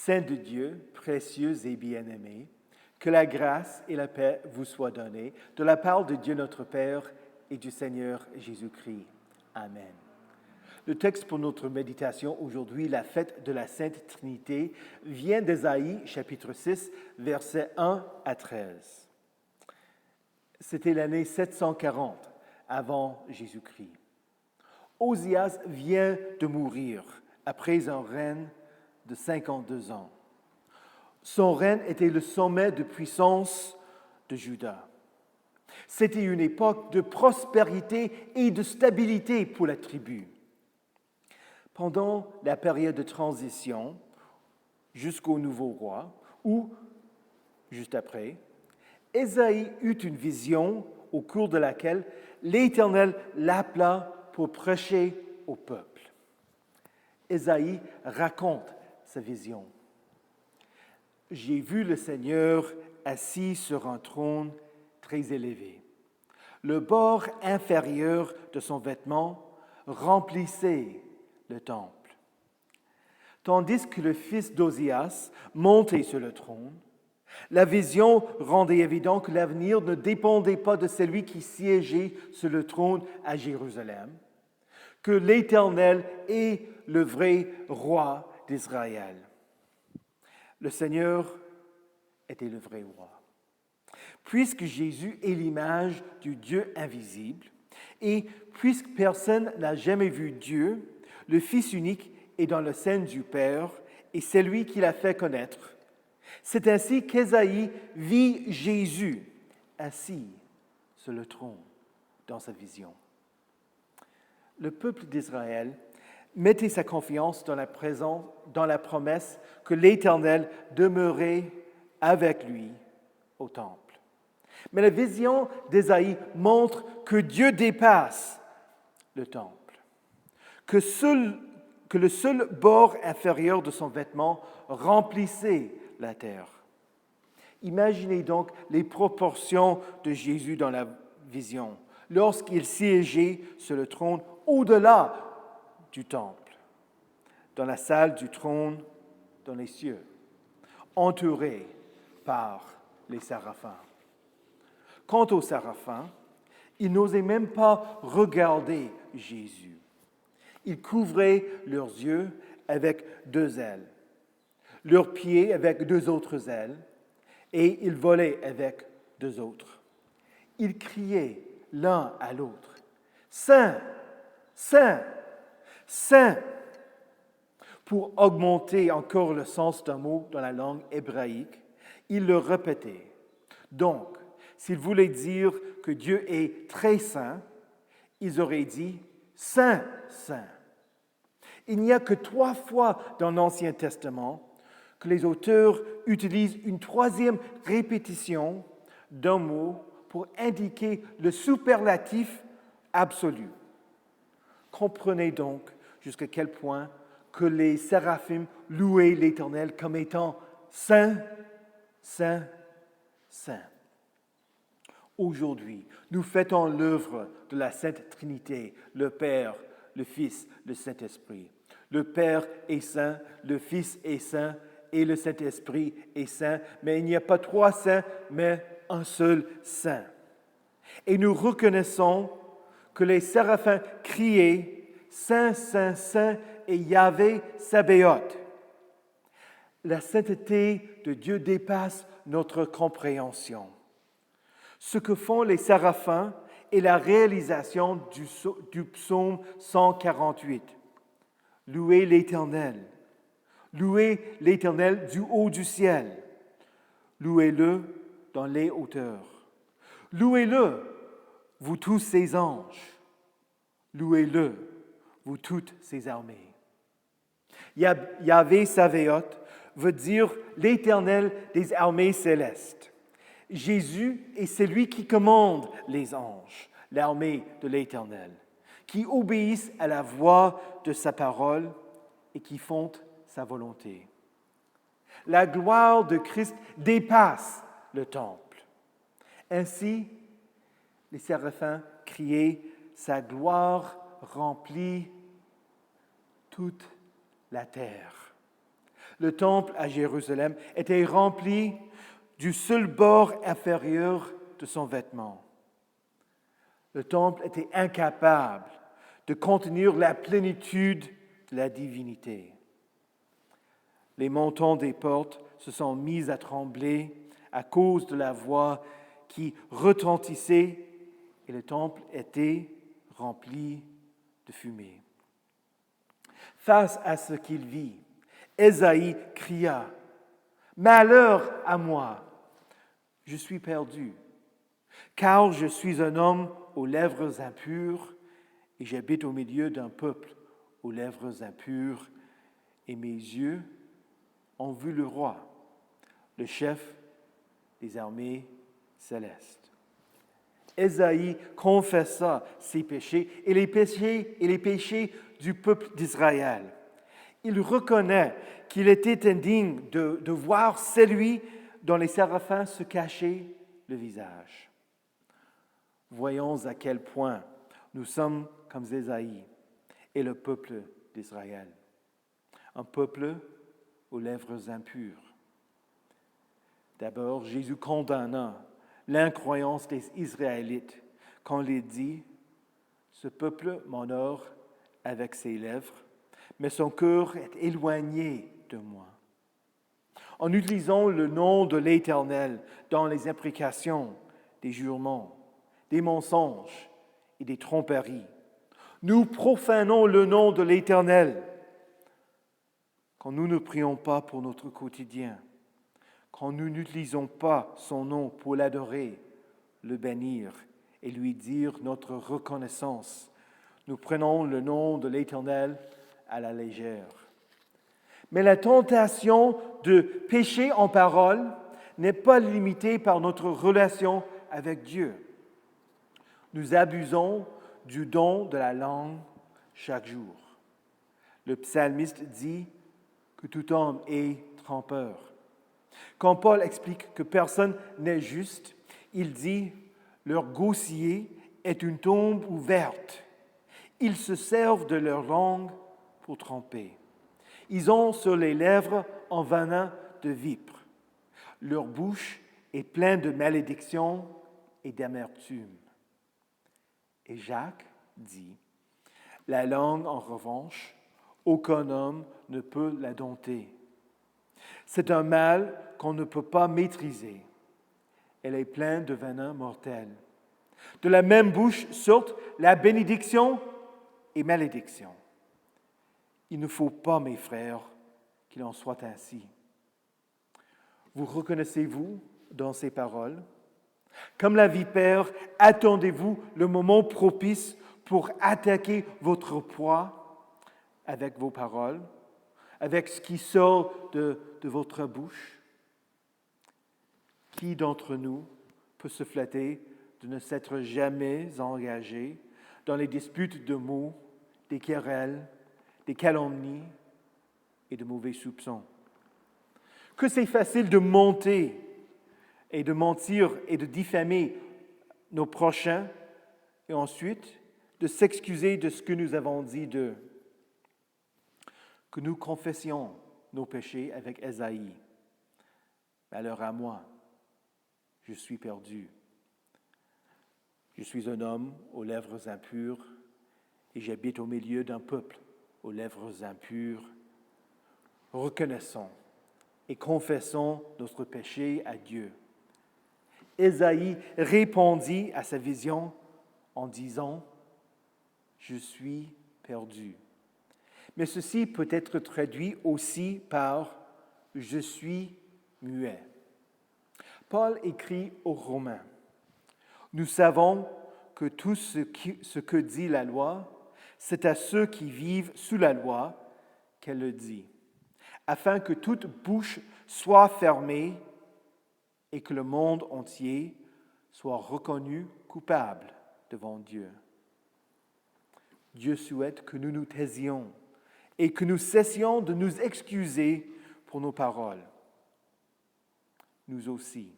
Saints de Dieu, précieux et bien-aimés, que la grâce et la paix vous soient données de la part de Dieu notre Père et du Seigneur Jésus-Christ. Amen. Le texte pour notre méditation aujourd'hui, la fête de la Sainte Trinité, vient d'Ésaïe, chapitre 6, versets 1 à 13. C'était l'année 740 avant Jésus-Christ. Osias vient de mourir après un règne de 52 ans. Son règne était le sommet de puissance de Juda. C'était une époque de prospérité et de stabilité pour la tribu. Pendant la période de transition jusqu'au nouveau roi, ou juste après, Ésaïe eut une vision au cours de laquelle l'Éternel l'appela pour prêcher au peuple. Ésaïe raconte sa vision. J'ai vu le Seigneur assis sur un trône très élevé. Le bord inférieur de son vêtement remplissait le temple. Tandis que le fils d'Osias montait sur le trône, la vision rendait évident que l'avenir ne dépendait pas de celui qui siégeait sur le trône à Jérusalem, que l'Éternel est le vrai roi d'Israël. Le Seigneur était le vrai roi. Puisque Jésus est l'image du Dieu invisible, et puisque personne n'a jamais vu Dieu, le Fils unique est dans le sein du Père et c'est lui qui l'a fait connaître. C'est ainsi qu'Ésaïe vit Jésus assis sur le trône dans sa vision. Le peuple d'Israël mettait sa confiance dans la promesse que l'Éternel demeurait avec lui au temple. Mais la vision d'Ésaïe montre que Dieu dépasse le temple, que le seul bord inférieur de son vêtement remplissait la terre. Imaginez donc les proportions de Jésus dans la vision, lorsqu'il siégeait sur le trône au-delà du temple, dans la salle du trône dans les cieux, entouré par les séraphins. Quant aux séraphins, ils n'osaient même pas regarder Jésus. Ils couvraient leurs yeux avec 2 ailes, leurs pieds avec 2 autres ailes, et ils volaient avec 2 autres. Ils criaient l'un à l'autre, « Saint, Saint, Saint !» Pour augmenter encore le sens d'un mot dans la langue hébraïque, ils le répétaient. Donc, s'ils voulaient dire que Dieu est très saint, ils auraient dit « Saint, Saint ». Il n'y a que 3 fois dans l'Ancien Testament que les auteurs utilisent une 3e répétition d'un mot pour indiquer le superlatif absolu. Comprenez donc jusqu'à quel point que les séraphim louaient l'Éternel comme étant Saint, Saint, Saint. Aujourd'hui, nous fêtons l'œuvre de la Sainte Trinité, le Père, le Fils, le Saint-Esprit. Le Père est saint, le Fils est saint et le Saint-Esprit est saint, mais il n'y a pas 3 saints, mais un seul saint. Et nous reconnaissons que les séraphins criaient « Saint, Saint, Saint » et Yahvé Sabaoth. La sainteté de Dieu dépasse notre compréhension. Ce que font les séraphins est la réalisation du psaume 148. Louez l'Éternel du haut du ciel. Louez-le dans les hauteurs. Louez-le, vous tous ses anges. Louez-le, vous toutes ses armées. Yahvé Sabaoth veut dire l'Éternel des armées célestes. Jésus est celui qui commande les anges, l'armée de l'Éternel, qui obéissent à la voix de sa parole et qui font sa volonté. La gloire de Christ dépasse le temple. Ainsi, les séraphins criaient « Sa gloire remplit toute la terre ». Le temple à Jérusalem était rempli du seul bord inférieur de son vêtement. Le temple était incapable de contenir la plénitude de la divinité. Les montants des portes se sont mis à trembler à cause de la voix qui retentissait et le temple était rempli de fumée. Face à ce qu'il vit, Ésaïe cria « Malheur à moi, je suis perdu, car je suis un homme aux lèvres impures et j'habite au milieu d'un peuple aux lèvres impures et mes yeux ont vu le roi, le chef des armées célestes. » Ésaïe confessa ses péchés et les péchés du peuple d'Israël. Il reconnaît qu'il était indigne de voir celui dont les séraphins se cachaient le visage. Voyons à quel point nous sommes comme Ésaïe et le peuple d'Israël, un peuple aux lèvres impures. D'abord, Jésus condamna l'incroyance des Israélites quand il dit « Ce peuple m'honore avec ses lèvres, mais son cœur est éloigné de moi. » En utilisant le nom de l'Éternel dans les imprécations, des jurements, des mensonges et des tromperies, nous profanons le nom de l'Éternel quand nous ne prions pas pour notre quotidien, quand nous n'utilisons pas son nom pour l'adorer, le bénir et lui dire notre reconnaissance. Nous prenons le nom de l'Éternel à la légère. Mais la tentation de pécher en parole n'est pas limitée par notre relation avec Dieu. Nous abusons du don de la langue chaque jour. Le psalmiste dit que tout homme est trompeur. Quand Paul explique que personne n'est juste, il dit « Leur gosier est une tombe ouverte. Ils se servent de leur langue pour tromper. Ils ont sur les lèvres un venin de vipre. Leur bouche est pleine de malédiction et d'amertume. » Et Jacques dit « La langue, en revanche, aucun homme ne peut la dompter. C'est un mal qu'on ne peut pas maîtriser. Elle est pleine de venin mortel. De la même bouche sortent la bénédiction et malédiction. Il ne faut pas, mes frères, qu'il en soit ainsi. » Vous reconnaissez-vous dans ces paroles? Comme la vipère, attendez-vous le moment propice pour attaquer votre proie avec vos paroles, avec ce qui sort de votre bouche? Qui d'entre nous peut se flatter de ne s'être jamais engagé dans les disputes de mots, des querelles, des calomnies et de mauvais soupçons? Que c'est facile de monter et de mentir et de diffamer nos prochains et ensuite de s'excuser de ce que nous avons dit d'eux. Que nous confessions nos péchés avec Ésaïe. Malheur à moi, je suis perdu. Je suis un homme aux lèvres impures et j'habite au milieu d'un peuple aux lèvres impures. Reconnaissons et confessons notre péché à Dieu. Ésaïe répondit à sa vision en disant « Je suis perdu ». Mais ceci peut être traduit aussi par « Je suis muet ». Paul écrit aux Romains « Nous savons que tout ce que dit la loi, c'est à ceux qui vivent sous la loi qu'elle le dit, afin que toute bouche soit fermée et que le monde entier soit reconnu coupable devant Dieu. » Dieu souhaite que nous nous taisions et que nous cessions de nous excuser pour nos paroles. Nous aussi,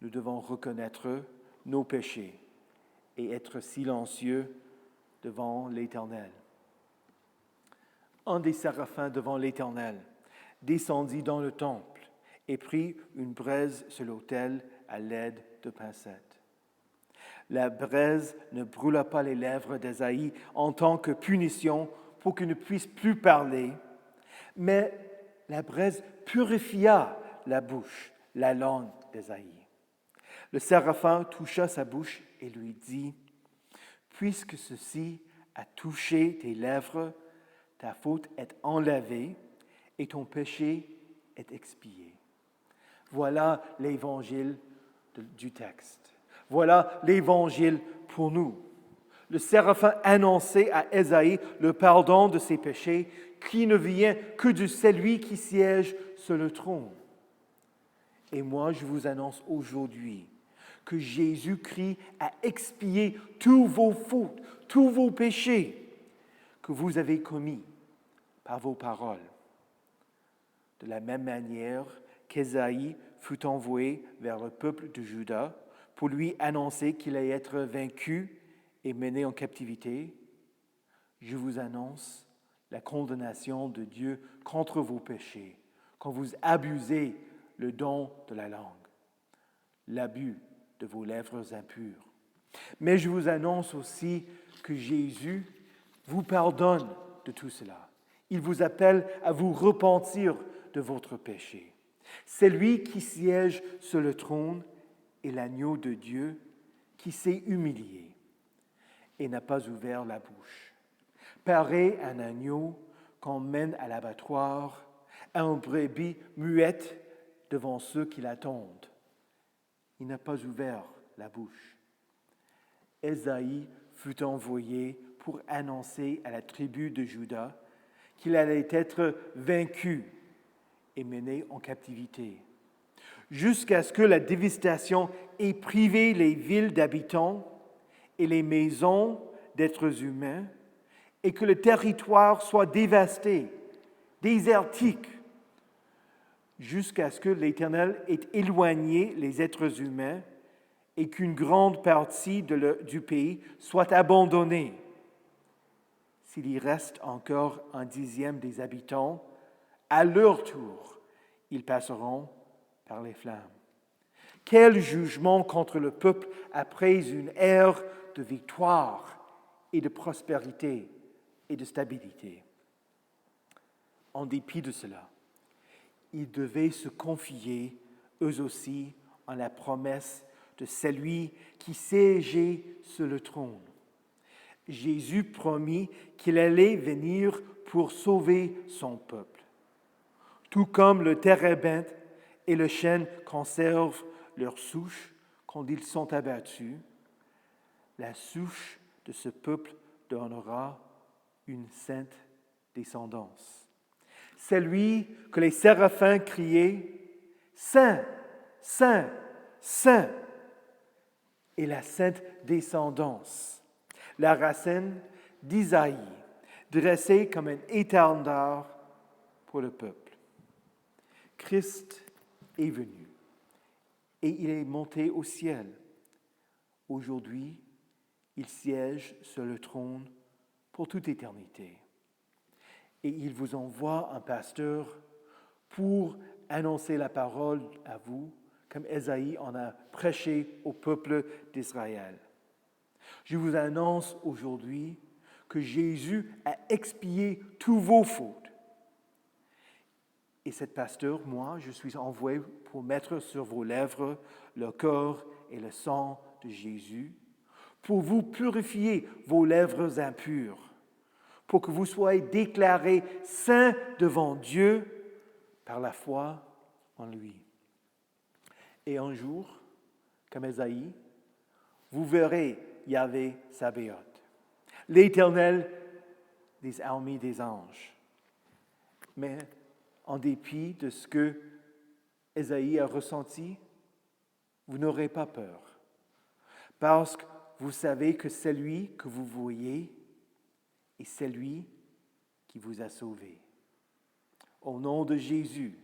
nous devons reconnaître nos péchés et être silencieux devant l'Éternel. Un des séraphins devant l'Éternel descendit dans le temple et prit une braise sur l'autel à l'aide de pincettes. La braise ne brûla pas les lèvres d'Ésaïe en tant que punition pour qu'il ne puisse plus parler, mais la braise purifia la bouche, la langue d'Ésaïe. Le séraphin toucha sa bouche et lui dit, « Puisque ceci a touché tes lèvres, ta faute est enlevée et ton péché est expié. » Voilà l'évangile du texte. Voilà l'évangile pour nous. Le séraphin annonçait à Ésaïe le pardon de ses péchés qui ne vient que de celui qui siège sur le trône. Et moi, je vous annonce aujourd'hui que Jésus-Christ a expié tous vos fautes, tous vos péchés que vous avez commis par vos paroles. De la même manière qu'Ésaïe fut envoyé vers le peuple de Juda pour lui annoncer qu'il allait être vaincu et mené en captivité, je vous annonce la condamnation de Dieu contre vos péchés quand vous abusez le don de la langue, l'abus de vos lèvres impures. Mais je vous annonce aussi que Jésus vous pardonne de tout cela. Il vous appelle à vous repentir de votre péché. C'est lui qui siège sur le trône et l'agneau de Dieu qui s'est humilié et n'a pas ouvert la bouche. Pareil à un agneau qu'on mène à l'abattoir, à un brebis muette devant ceux qui l'attendent. Il n'a pas ouvert la bouche. Ésaïe fut envoyé pour annoncer à la tribu de Juda qu'il allait être vaincu et mené en captivité, jusqu'à ce que la dévastation ait privé les villes d'habitants et les maisons d'êtres humains, et que le territoire soit dévasté, désertique, jusqu'à ce que l'Éternel ait éloigné les êtres humains et qu'une grande partie du pays soit abandonnée. S'il y reste encore un dixième des habitants, à leur tour, ils passeront par les flammes. Quel jugement contre le peuple après une ère de victoire et de prospérité et de stabilité. En dépit de cela, ils devaient se confier, eux aussi, en la promesse de celui qui siégeait sur le trône. Jésus promit qu'il allait venir pour sauver son peuple. Tout comme le térébinthe et le chêne conservent leur souche quand ils sont abattus, la souche de ce peuple donnera une sainte descendance. Celui que les séraphins criaient « Saint, Saint, Saint » est la sainte descendance, la racine d'Isaïe, dressée comme un étendard pour le peuple. Christ est venu et il est monté au ciel. Aujourd'hui, il siège sur le trône pour toute éternité. Et il vous envoie un pasteur pour annoncer la parole à vous, comme Ésaïe en a prêché au peuple d'Israël. Je vous annonce aujourd'hui que Jésus a expié tous vos fautes. Et cet pasteur, moi, je suis envoyé pour mettre sur vos lèvres le corps et le sang de Jésus, pour vous purifier vos lèvres impures, pour que vous soyez déclarés saints devant Dieu par la foi en lui. Et un jour, comme Ésaïe, vous verrez Yahvé Sabaoth, l'Éternel des armées des anges. Mais en dépit de ce que Ésaïe a ressenti, vous n'aurez pas peur, parce que vous savez que celui que vous voyez est celui qui vous a sauvé. Au nom de Jésus,